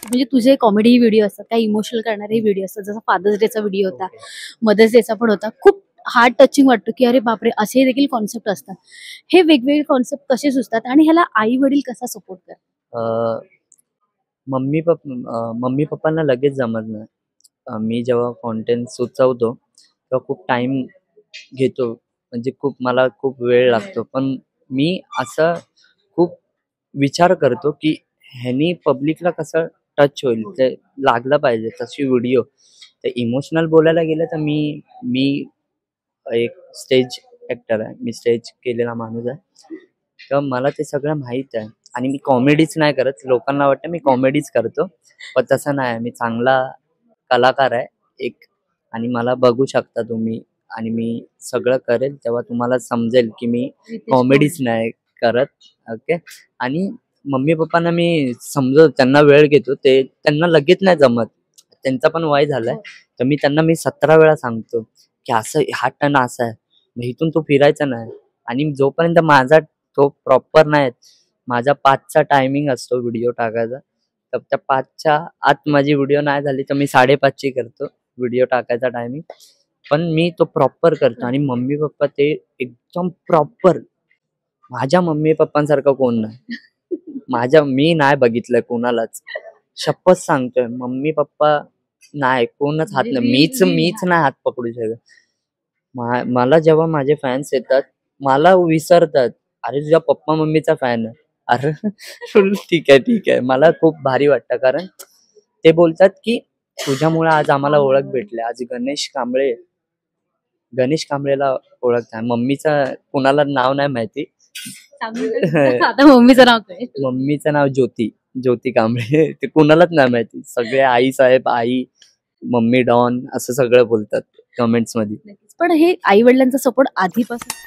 म्हणजे तुझे comedy video असतात, काही इमोशनल करणारे व्हिडिओ असतात, जसं फादर्स डेचा व्हिडिओ होता, मदर्स डेचा पण होता. खूप हार्ट टचिंग वाटतं, की अरे बापरे! असे देखील कॉन्सेप्ट असतात. हे वेगवेगळे कॉन्सेप्ट कसे सुचतात आणि ह्याला आई-वडील कसा सपोर्ट करतात? अ, मम्मी पप्पांना लगेच जमत नाही. मी जेव्हा कॉन्टेंट सुचवतो तेव्हा खूप टाइम घेतो. म्हणजे मला खूप वेळ लागतो. पण मी असं खूप विचार करतो, की ह्यानी पब्लिकला कसं टच होईल, ते लागलं पाहिजे तशी व्हिडिओ. तर इमोशनल बोलायला गेलं तर मी मी एक स्टेज ॲक्टर आहे. मी स्टेज केलेला माणूस आहे. तर मला ते सगळं माहीत आहे आणि मी कॉमेडीच नाही करत. लोकांना वाटतं मी कॉमेडीच करतो. पण तसं नाही आहे. मी चांगला कलाकार आहे एक आणि मला बघू शकता तुम्ही आणि मी सगळं करेल तेव्हा तुम्हाला समजेल, की मी रितेश कॉमेडीच कोहली. नाही करत. ओके. आणि मम्मी-पप्पांना मी समजवतो, त्यांना वेळ घेतो. त्यांना लगेच नाही जमत. त्यांचा पण वय झालंय. हो. तर मी 17 वेळा सांगतो, की असं हा टर्न असा आहे. मग इथून तो फिरायचा नाही आणि जोपर्यंत माझा तो प्रॉपर नाही, माझा 5चा टायमिंग असतो व्हिडिओ टाकायचा. तर त्या 5च्या आत माझी व्हिडिओ नाही झाली, तर मी 5:30ची करतो व्हिडिओ टाकायचा टायमिंग. पण मी तो प्रॉपर करतो आणि मम्मी-पप्पा ते एकदम प्रॉपर माझ्या मम्मी-पप्पांसारखं कोण नाही. मी नाही बघितलंय कोणालाच. शपथ सांगतोय मम्मी-पप्पा नाही कोणच हात म्हणजे नाही. मीच नाही हात पकडू शकत. मला जेव्हा माझे फॅन्स येतात, मला विसरतात. "अरे, तुझ्या पप्पा-मम्मीचा फॅन आहे." अरे, ठीक आहे, ठीक आहे. मला खूप भारी वाटतं कारण ते बोलतात, की "तुझ्यामुळे आज आम्हाला ओळख भेटली." आज गणेश कांबळेला ओळखतात. मम्मीचं कुणाला नाव नाही माहिती. सांगून तर दिलं. आता मम्मीचं नाव काय? मम्मीचं नाव ज्योती कांबळे. ते कुणालाच नाही माहिती. सगळे आई साहेब, आई, मम्मी डॉन असं सगळं बोलतात कमेंट्समध्ये. नक्कीच. पण हे आई-वडिलांचा सपोर्ट आधीपासून